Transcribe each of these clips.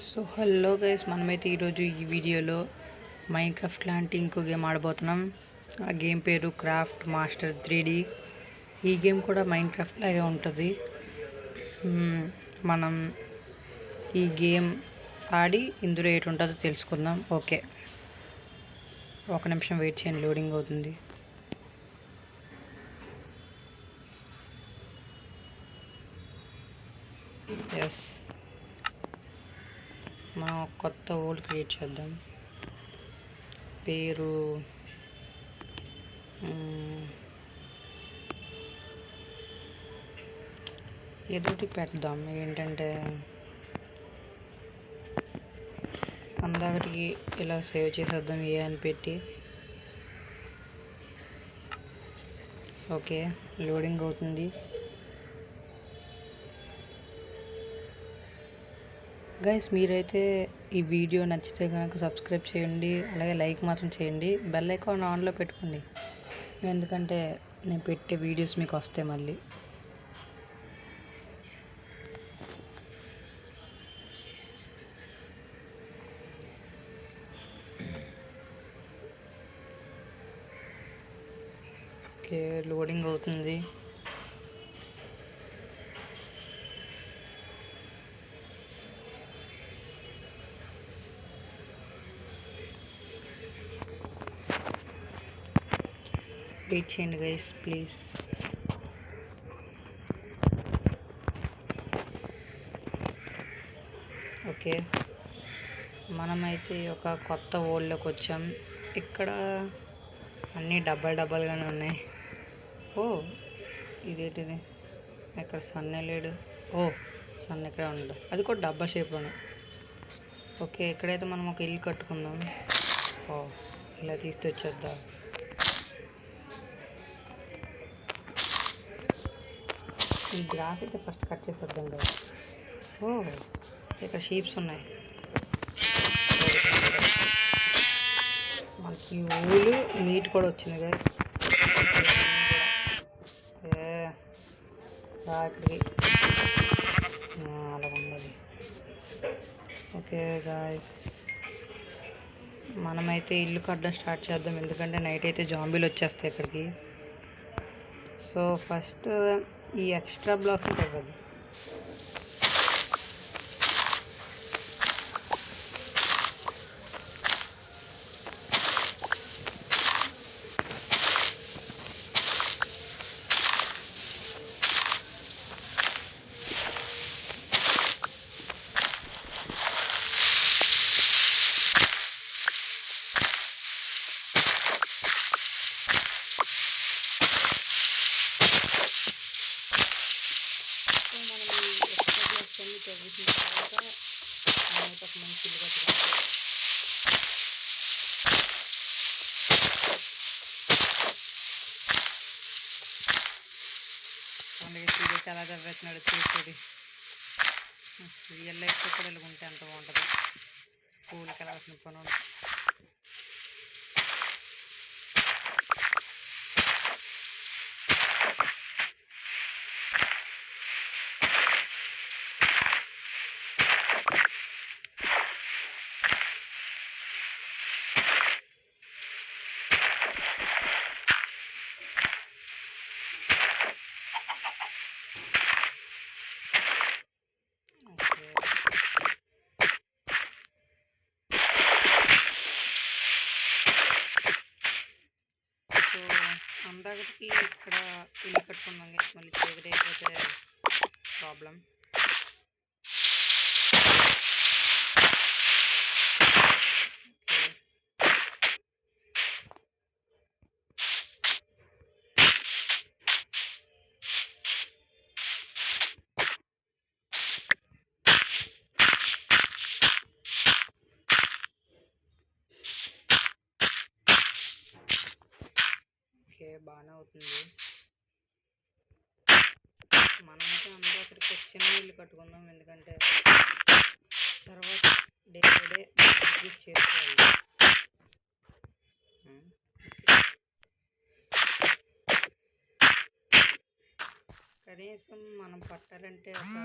So hello guys, మనమైతే ఈరోజు ఈ వీడియోలో మైన్క్రాఫ్ట్ లాంటి ఇంకో గేమ్ ఆడబోతున్నాం. ఆ గేమ్ పేరు క్రాఫ్ట్ మాస్టర్ 3D. ఈ గేమ్ కూడా మైన్క్రాఫ్ట్ లాగే ఉంటుంది. మనం ఈ గేమ్ ఆడి ఇందులో ఏటి ఉంటుందో తెలుసుకుందాం. ఓకే, ఒక నిమిషం వెయిట్ చేయండి, లోడింగ్ అవుతుంది. ఎస్, మనం కొత్త వరల్డ్ క్రియేట్ చేద్దాం. పేరు ఏదోటి పెడదాం. ఏంటంటే అందరికి ఇలా సేవ్ చేసేద్దాం ఏ అని పెట్టి. ఓకే, లోడింగ్ అవుతుంది. గైస్, మీరైతే ఈ వీడియో నచ్చితే కనుక సబ్స్క్రైబ్ చేయండి, అలాగే లైక్ మాత్రం చేయండి. బెల్ ఐకాన్ ఆన్లో పెట్టుకోండి, ఎందుకంటే నేను పెట్టే వీడియోస్ మీకు వస్తాయి మళ్ళీ. ఓకే, లోడింగ్ అవుతుంది. వెయిట్ చేయండి గైస్ ప్లీజ్. ఓకే, మనమైతే ఒక కొత్త వరల్డ్లోకి వచ్చాం. ఇక్కడ అన్నీ డబ్బాలుగానే ఉన్నాయి. ఓ, ఇదేంటిది? ఇక్కడ సన్ లేడు. ఓ, సన్ ఎక్కడ ఉండడు, అది కూడా డబ్బా షేప్లోనే. ఓకే, ఇక్కడైతే మనం ఒక ఇల్లు కట్టుకుందాం. ఓ, ఇలా తీసుకొచ్చేద్దాం. ఈ గ్రాస్ అయితే ఫస్ట్ కట్ చేసేద్దాం కదా. ఓ, ఇక్కడ షీప్స్ ఉన్నాయి. మనకి ఊలు మీట్ కూడా వచ్చింది గైస్. ఇక్కడికి అలా ఉన్నది. ఓకే గాయస్, మనమైతే ఇల్లు కట్టడం స్టార్ట్ చేద్దాం, ఎందుకంటే నైట్ అయితే జాంబీలు వచ్చేస్తాయి ఇక్కడికి. సో ఫస్ట్ ఈ ఎక్స్ట్రా బ్లాక్స్ ఉంటాయి కదా, తగ్గుతున్న తర్వాత మనమైతే ఒక మంచి ఇల్లు కట్టుకుంటాం. అందుకే సీరియస్ ఎలా చదివేస్తున్నాడు చూసేది. రియల్ లైఫ్లో కూడా ఇలా ఉంటే ఎంత బాగుంటుంది. స్కూల్కి వెళ్ళాల్సిన పని ఉంటుంది. అందరికి ఇక్కడ ఇల్లు కట్టుకున్నాం, మళ్ళీ చీకటి అయిపోతే ప్రాబ్లం. బాగానే అవుతుంది. మనమైతే అందరూ అక్కడికి చిన్న ఇల్లు కట్టుకుందాం, ఎందుకంటే తర్వాత డే బై డే ఇంక్రీజ్ చేసుకోవాలి. కనీసం మనం పట్టాలంటే ఒక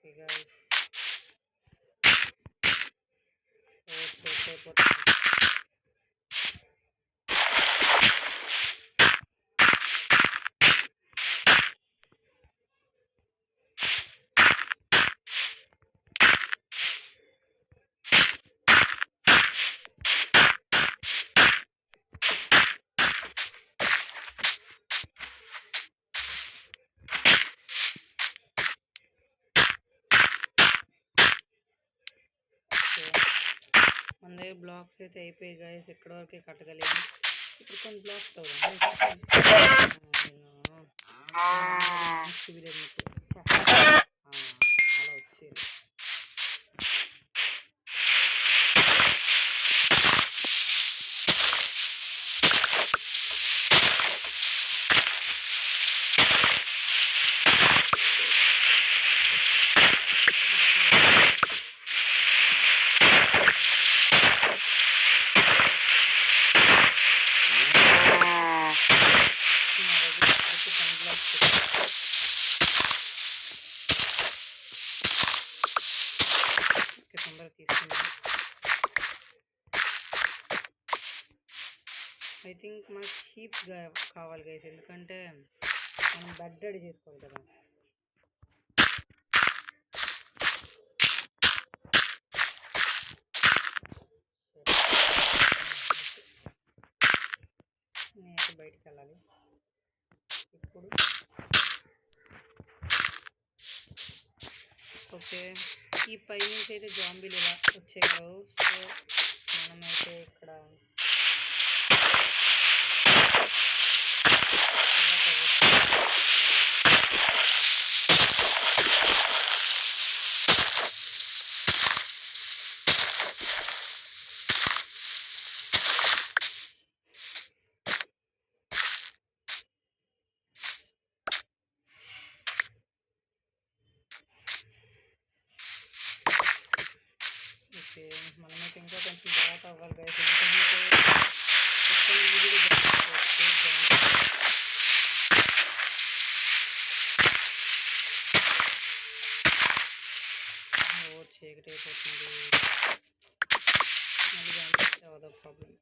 ఓకే గైస్, అయిపోతుంది. మన దగ్గర బ్లాక్స్ అయితే అయిపోయాయి గైస్, ఎక్కడ వరకే కట్టగలిగాను. ఇప్పుడు కొన్ని బ్లాక్స్ తవ్వుదాం. అలా వచ్చేది. ఐ థింక్ మనకు షీప్స్ కావాలి గైస్, ఎందుకంటే మనం బెడ్ రెడీ చేసుకోవాలి కదా. నేనైతే బయటికి వెళ్ళాలి ఇప్పుడు. ఓకే, ఈ పై నుంచి అయితే జాంబీలు ఇలా వచ్చేయవు. సో మనమైతే ఇక్కడ మనమైతే ఇంకా కొంచెం బాగా అవ్వాలి గైస్, ఎందుకంటే చీకటి అయిపోతుంది, మళ్ళీ కనిపిస్తే అదో ప్రాబ్లం.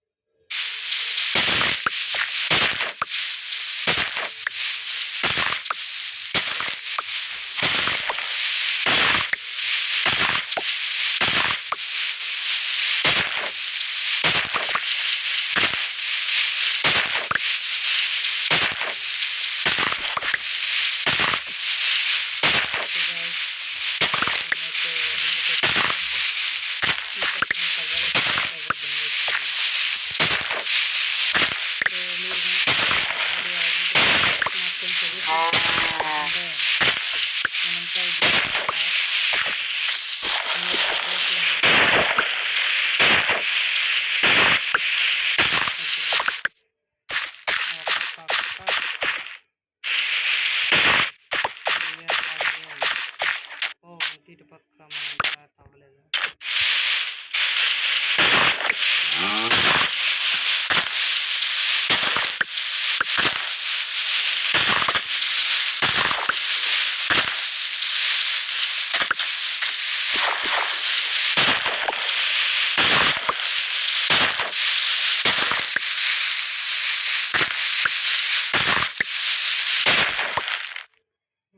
ఇటు పక్క మనం అవ్వలేదు.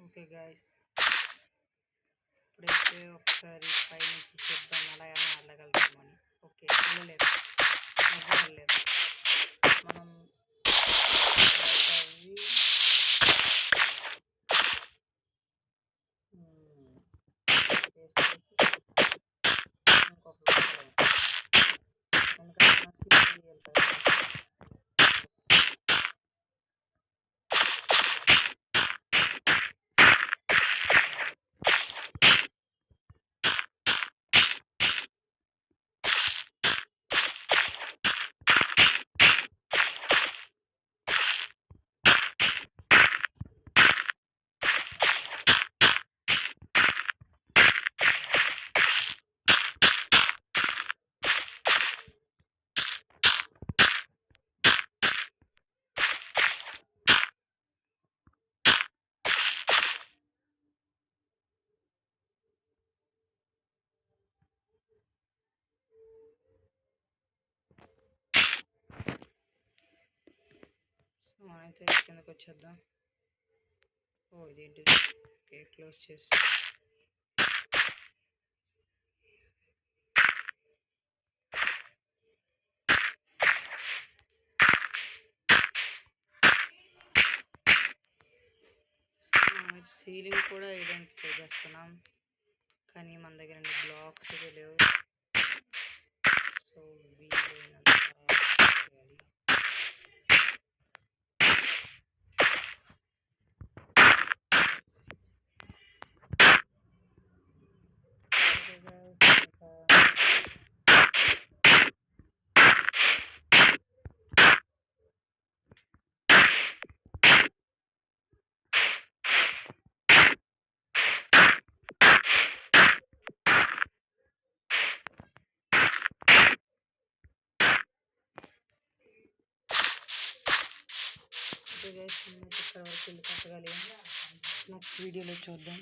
ఓకే గాయస్, ఇప్పుడైతే ఒకసారి పై నుంచి చూద్దాం అలా ఏమైనా వెళ్ళగలుగుతామని. ఓకే, వెళ్ళలేదు, వెళ్ళలేదు. మనం మనమైతే కిందకి వచ్చేద్దాం. ఓ ఇదేంటి, ఓకే క్లోజ్ చేసి సీలింగ్ కూడా వేయడానికి ట్రై చేస్తున్నాం, కానీ మన దగ్గర బ్లాక్స్ అయితే లేవు. సో వీలైనంత చేయాలి. ఇక్కడ వరకు వెళ్ళి కట్టగలిగాం. నెక్స్ట్ వీడియోలో చూద్దాం.